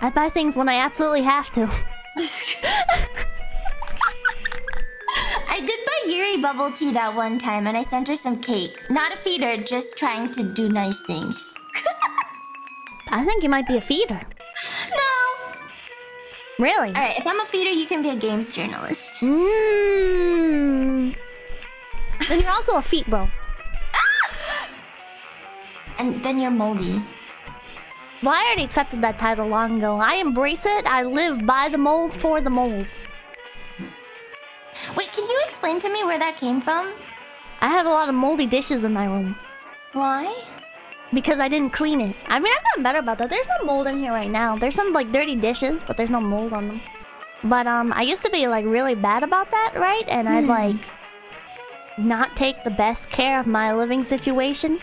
I buy things when I absolutely have to. I did buy Yuri bubble tea that one time, and I sent her some cake. Not a feeder, just trying to do nice things. I think you might be a feeder. No! Really? Alright, if I'm a feeder, you can be a games journalist. Then you're also a feet bro. And then you're moldy. Well, I already accepted that title long ago. I embrace it. I live by the mold for the mold. Wait, can you explain to me where that came from? I have a lot of moldy dishes in my room. Why? Because I didn't clean it. I mean, I've gotten better about that. There's no mold in here right now. There's some, like, dirty dishes, but there's no mold on them. But, I used to be, like, really bad about that, right? And I'd, like, not take the best care of my living situation.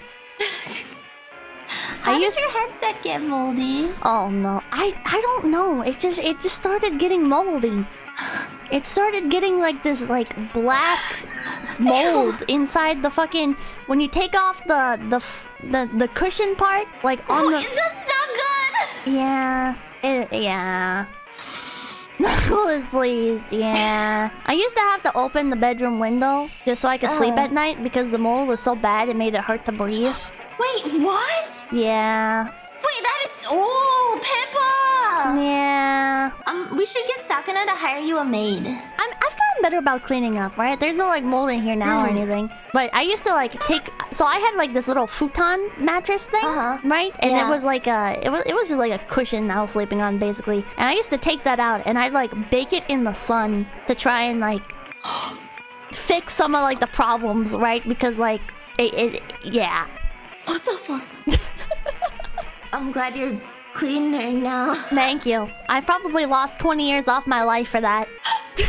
How did your headset get moldy? Oh, no. I don't know. It just started getting moldy. It started getting like this like black mold inside the fucking when you take off the cushion part like on the. That's not good. Yeah, yeah. Please, please, yeah. I used to have to open the bedroom window just so I could sleep at night because the mold was so bad it made it hurt to breathe. Wait, what? Yeah. Wait, that is Pippa. Yeah. We should get Sakuna to hire you a maid. I've gotten better about cleaning up, right? There's no like mold in here now or anything. But I used to like take. So I had like this little futon mattress thing, right? And it was like it was just like a cushion I was sleeping on basically. And I used to take that out and I'd like bake it in the sun to try and like fix some of like the problems, right? Because like yeah. What the fuck? I'm glad you're cleaner now. Thank you. I probably lost 20 years off my life for that. Jesus.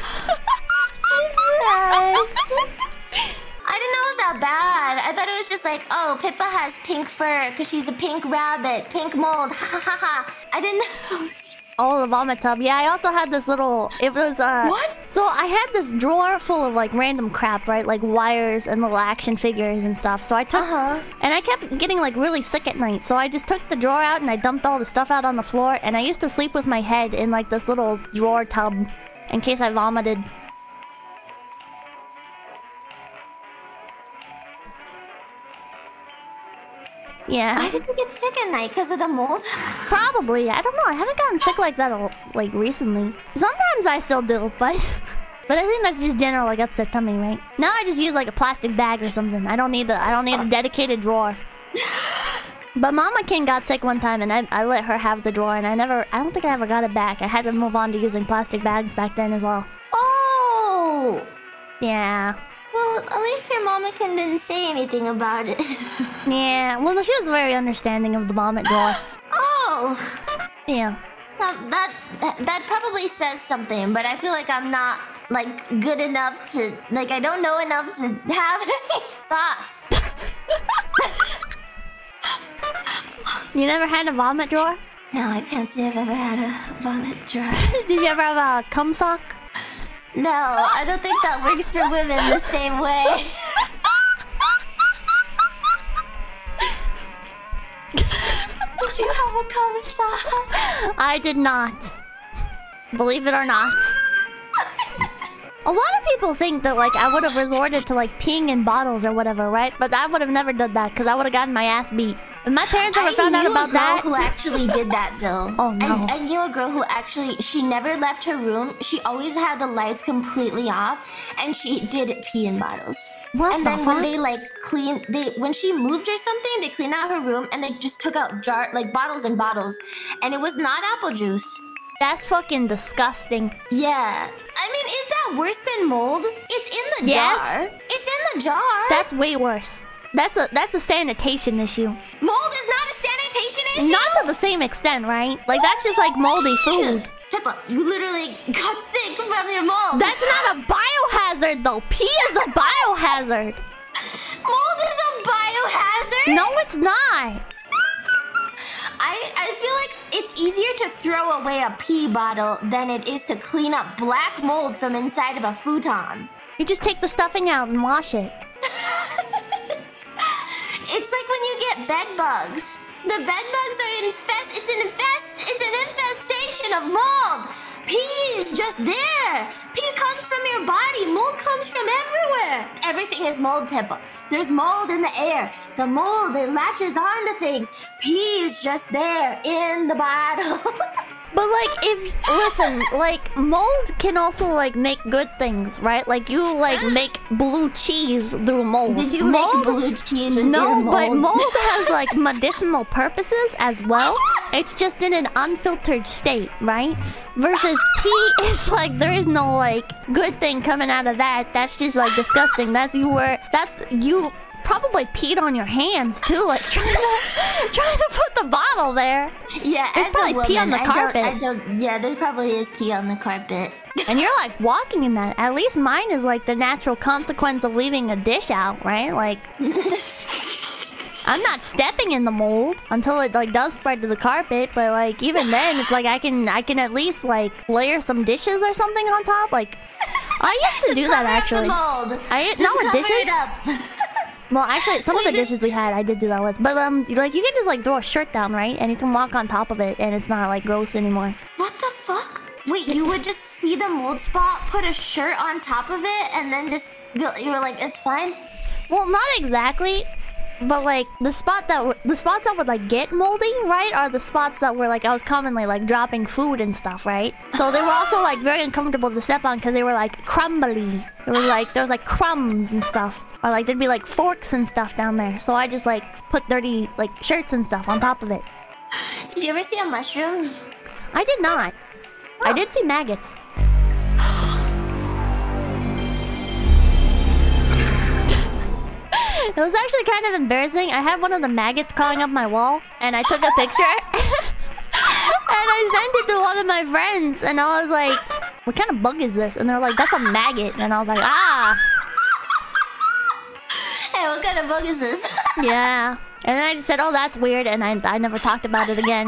I didn't know it was that bad. I thought it was just like, oh, Pippa has pink fur because she's a pink rabbit, pink mold. Ha ha ha. I didn't know. Oh, the vomit tub. Yeah, I also had this little... It was, What? So I had this drawer full of, like, random crap, right? Like, wires and little action figures and stuff. So I took... And I kept getting, like, really sick at night. So I just took the drawer out and I dumped all the stuff out on the floor. And I used to sleep with my head in, like, this little drawer tub in case I vomited. Yeah. Why did you get sick at night? Because of the mold? Probably. I don't know. I haven't gotten sick like that like recently. Sometimes I still do, but but I think that's just general like upset tummy, right? Now I just use like a plastic bag or something. I don't need a dedicated drawer. But Mama King got sick one time and I let her have the drawer and I don't think I ever got it back. I had to move on to using plastic bags back then as well. Oh. Yeah. Well, at least your mamakin didn't say anything about it. Yeah, well, she was very understanding of the vomit drawer. Oh! Yeah. That probably says something, but I feel like I'm not, like, good enough to... Like, I don't know enough to have any thoughts. You never had a vomit drawer? No, I can't say I've ever had a vomit drawer. Did you ever have a cum sock? No, I don't think that works for women the same way. Did you have a cum sock? I did not. Believe it or not. A lot of people think that like I would have resorted to like peeing in bottles or whatever, right? But I would have never done that because I would have gotten my ass beat. If my parents ever found out about that... I knew a girl who actually did that, though. Oh, no. I knew a girl who actually... She never left her room. She always had the lights completely off. And she did pee in bottles. What and the then fuck? when they, like, cleaned... When she moved or something, they cleaned out her room. And they just took out bottles and bottles. And it was not apple juice. That's fucking disgusting. Yeah. I mean, is that worse than mold? It's in the jar. It's in the jar. That's way worse. That's a sanitation issue. Mold is not a sanitation issue? Not to the same extent, right? Like, that's just like moldy food. Pippa, you literally got sick from your mold. That's not a biohazard, though. Pee is a biohazard. Mold is a biohazard? No, it's not. I feel like it's easier to throw away a pee bottle than it is to clean up black mold from inside of a futon. You just take the stuffing out and wash it. It's like when you get bed bugs. The bed bugs are it's an infestation. definition of mold. Pee is just there. Pee comes from your body. Mold comes from everywhere. Everything is mold, Pippa. There's mold in the air. The mold, it latches onto things. Pee is just there in the bottle. But like, listen, like mold can also like make good things, right? Like you like make blue cheese through mold. Did you make blue cheese with your mold? No, but mold has like medicinal purposes as well. It's just in an unfiltered state, right? Versus pee is like there is no like good thing coming out of that. That's just like disgusting. That's you probably peed on your hands too, like trying to put the bottle there. Yeah, there's probably pee on the carpet. Yeah, there probably is pee on the carpet. And you're like walking in that. At least mine is like the natural consequence of leaving a dish out, right? Like I'm not stepping in the mold until it like does spread to the carpet, but like even then it's like I can at least like layer some dishes or something on top. Like I used to do that actually. Not with dishes. Well, actually, some of the dishes we had, I did do that with. But like you can just like throw a shirt down, right? And you can walk on top of it, and it's not like gross anymore. What the fuck? Wait, you would just see the mold spot, put a shirt on top of it, and then just you were like, it's fine. Well, not exactly, but like the spots that would like get moldy, right, are the spots that were like I was commonly like dropping food and stuff, right? So they were also like very uncomfortable to step on because they were like crumbly. There was like crumbs and stuff. Or like there'd be like forks and stuff down there. So I just like put dirty like shirts and stuff on top of it. Did you ever see a mushroom? I did not. Oh. I did see maggots. It was actually kind of embarrassing. I had one of the maggots crawling up my wall, and I took a picture. And I sent it to one of my friends, and I was like, what kind of bug is this? And they're like, that's a maggot. And I was like, ah. Hey, what kind of bug is this? Yeah. And then I just said, oh, that's weird, and I never talked about it again.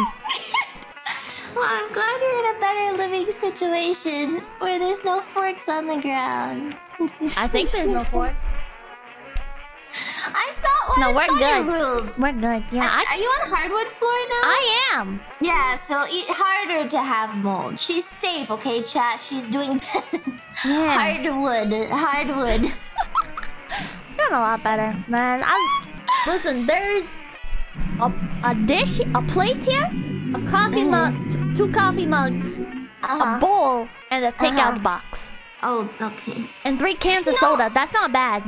Well, I'm glad you're in a better living situation where there's no forks on the ground. I think there's no forks. I saw one. No, we're good. Room. We're good. Yeah. Are you on hardwood floor now? I am. Yeah, so it's harder to have mold. She's safe, okay, chat? She's doing penance. Yeah. Hardwood. Done a lot better, man. Listen, there's a dish, a plate here, a coffee mug, two coffee mugs, a bowl, and a takeout box. Oh, okay. And 3 cans of soda. That's not bad.